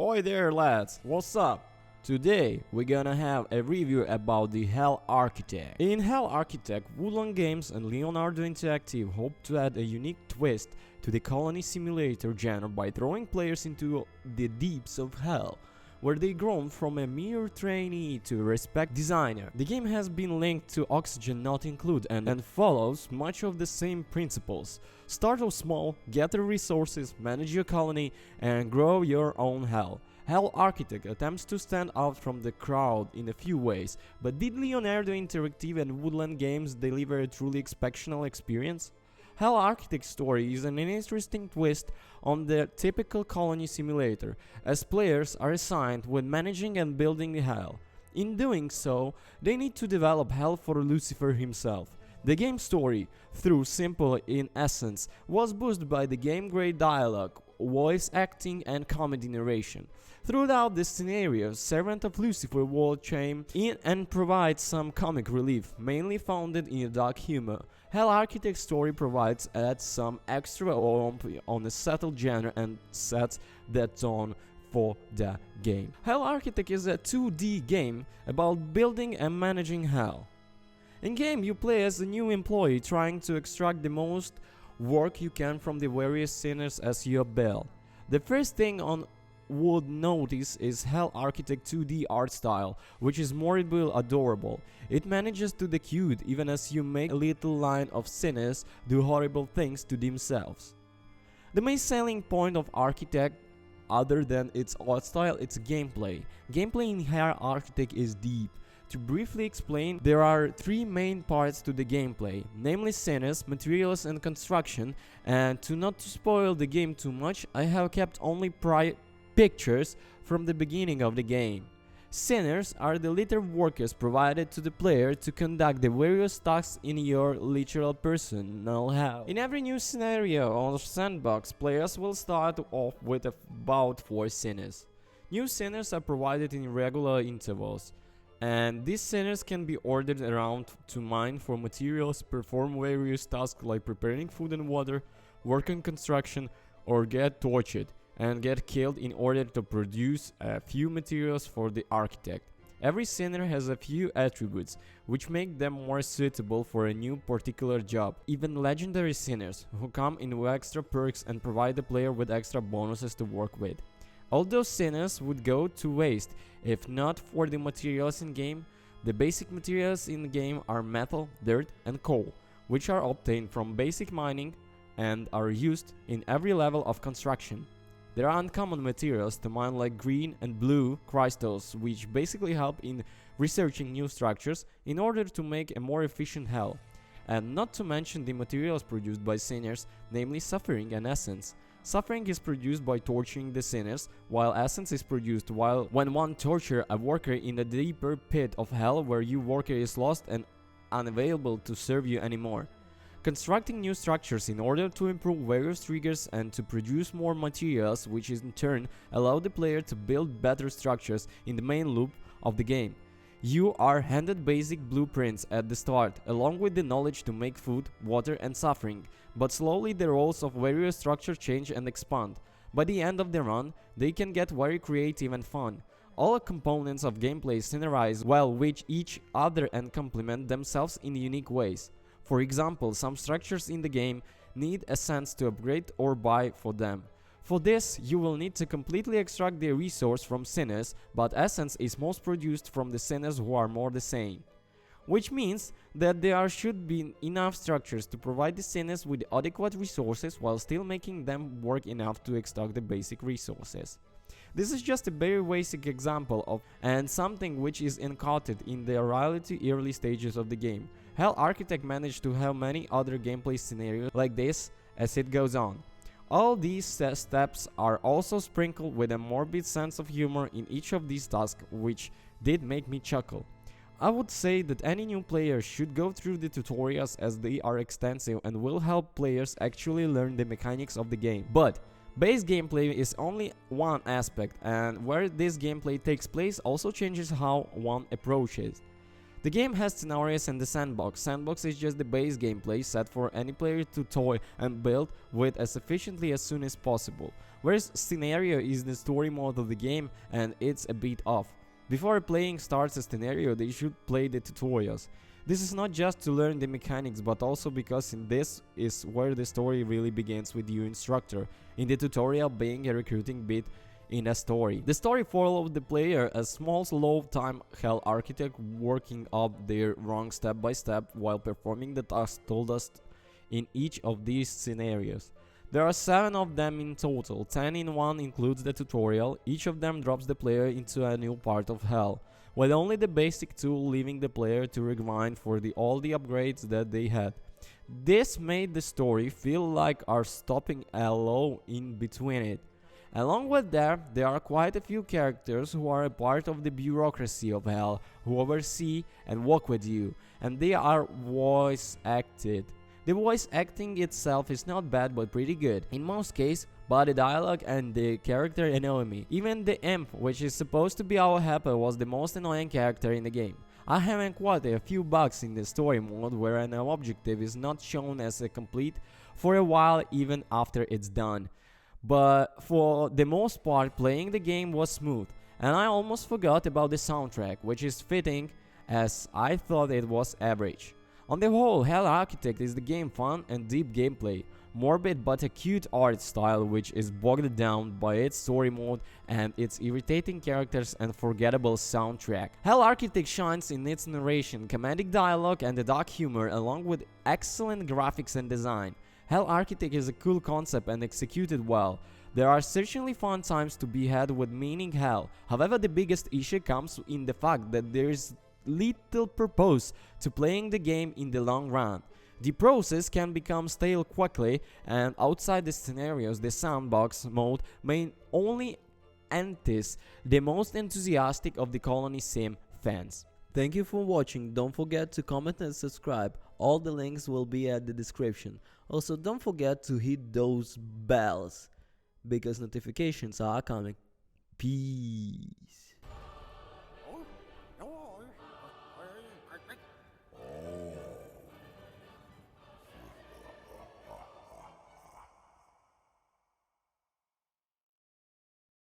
Oi there lads, what's up? Today we're gonna have a review about the Hell Architect. In Hell Architect, Woodland Games and Leonardo Interactive hope to add a unique twist to the colony simulator genre by throwing players into the deeps of hell, where they grown from a mere trainee to a respected designer. The game has been linked to Oxygen Not Included and follows much of the same principles. Start off small, gather resources, manage your colony, and grow your own hell. Hell Architect attempts to stand out from the crowd in a few ways, but did Leonardo Interactive and Woodland Games deliver a truly exceptional experience? Hell Architect's story is an interesting twist on the typical colony simulator, as players are assigned with managing and building the hell. In doing so, they need to develop hell for Lucifer himself. The game's story, though simple in essence, was boosted by the game-grade dialogue, voice acting and comedy narration. Throughout this scenario, Servant of Lucifer will chime in and provide some comic relief, mainly founded in dark humor. Hell Architect's story adds some extra oomph on a subtle genre and sets the tone for the game. Hell Architect is a 2D game about building and managing hell. In game, you play as a new employee trying to extract the most work you can from the various sinners as you build. The first thing on would notice is Hell Architect 2D art style, which is more adorable. It manages to the cute even as you make a little line of sinners do horrible things to themselves. The main selling point of Architect, other than its art style, its gameplay. Gameplay in Hell Architect is deep. To briefly explain, there are three main parts to the gameplay, namely sinners, materials and construction, and to not spoil the game too much, I have kept only pictures from the beginning of the game. Sinners are the little workers provided to the player to conduct the various tasks in your literal personal hell. In every new scenario or sandbox, players will start off with about 4 sinners. New sinners are provided in regular intervals, and these sinners can be ordered around to mine for materials, perform various tasks like preparing food and water, work on construction, or get tortured and get killed in order to produce a few materials for the architect. Every sinner has a few attributes which make them more suitable for a new particular job. Even legendary sinners who come in with extra perks and provide the player with extra bonuses to work with. Although sinners would go to waste if not for the materials in game, the basic materials in the game are metal, dirt and coal, which are obtained from basic mining and are used in every level of construction. There are uncommon materials to mine like green and blue crystals, which basically help in researching new structures in order to make a more efficient hell. And not to mention the materials produced by sinners, namely suffering and essence. Suffering is produced by torturing the sinners, while essence is produced when one tortures a worker in the deeper pit of hell where your worker is lost and unavailable to serve you anymore. Constructing new structures in order to improve various triggers and to produce more materials, which in turn allow the player to build better structures in the main loop of the game. You are handed basic blueprints at the start, along with the knowledge to make food, water and suffering, but slowly the roles of various structures change and expand. By the end of the run, they can get very creative and fun. All components of gameplay synergize well with each other and complement themselves in unique ways. For example, some structures in the game need essence to upgrade or buy for them. For this, you will need to completely extract the resource from sinners, but essence is most produced from the sinners who are more the same. Which means that there should be enough structures to provide the sinners with adequate resources while still making them work enough to extract the basic resources. This is just a very basic example of and something which is encoded in the relatively early stages of the game. Hell Architect managed to have many other gameplay scenarios like this as it goes on. All these steps are also sprinkled with a morbid sense of humor in each of these tasks, which did make me chuckle. I would say that any new player should go through the tutorials as they are extensive and will help players actually learn the mechanics of the game. But base gameplay is only one aspect, and where this gameplay takes place also changes how one approaches. The game has scenarios and the sandbox. Sandbox is just the base gameplay set for any player to toy and build with as efficiently as soon as possible, whereas scenario is the story mode of the game and it's a bit off. Before playing starts a scenario, they should play the tutorials. This is not just to learn the mechanics, but also because in this is where the story really begins with you instructor, in the tutorial being a recruiting bit in a story. The story followed the player as small slow time hell architect working up their wrong step by step while performing the tasks told us in each of these scenarios. There are 7 of them in total, 10 in one includes the tutorial. Each of them drops the player into a new part of hell, with only the basic tool leaving the player to regrind for all the upgrades that they had. This made the story feel like are stopping alone in between it. Along with that, there are quite a few characters who are a part of the bureaucracy of hell, who oversee and work with you, and they are voice acted. The voice acting itself is not bad but pretty good, in most cases, but the dialogue and the character annoy me. Even the imp, which is supposed to be our helper, was the most annoying character in the game. I have encountered a few bugs in the story mode where an objective is not shown as a complete for a while even after it's done. But for the most part, playing the game was smooth, and I almost forgot about the soundtrack, which is fitting as I thought it was average. On the whole, Hell Architect is the game fun and deep gameplay, morbid but a cute art style which is bogged down by its story mode and its irritating characters and forgettable soundtrack. Hell Architect shines in its narration, comedic dialogue and the dark humor along with excellent graphics and design. Hell Architect is a cool concept and executed well. There are certainly fun times to be had with meaning hell. However, the biggest issue comes in the fact that there is little purpose to playing the game in the long run. The process can become stale quickly, and outside the scenarios, the sandbox mode may only entice the most enthusiastic of the Colony Sim fans. Thank you for watching. Don't forget to comment and subscribe. All the links will be at the description. Also, don't forget to hit those bells because notifications are coming. Peace.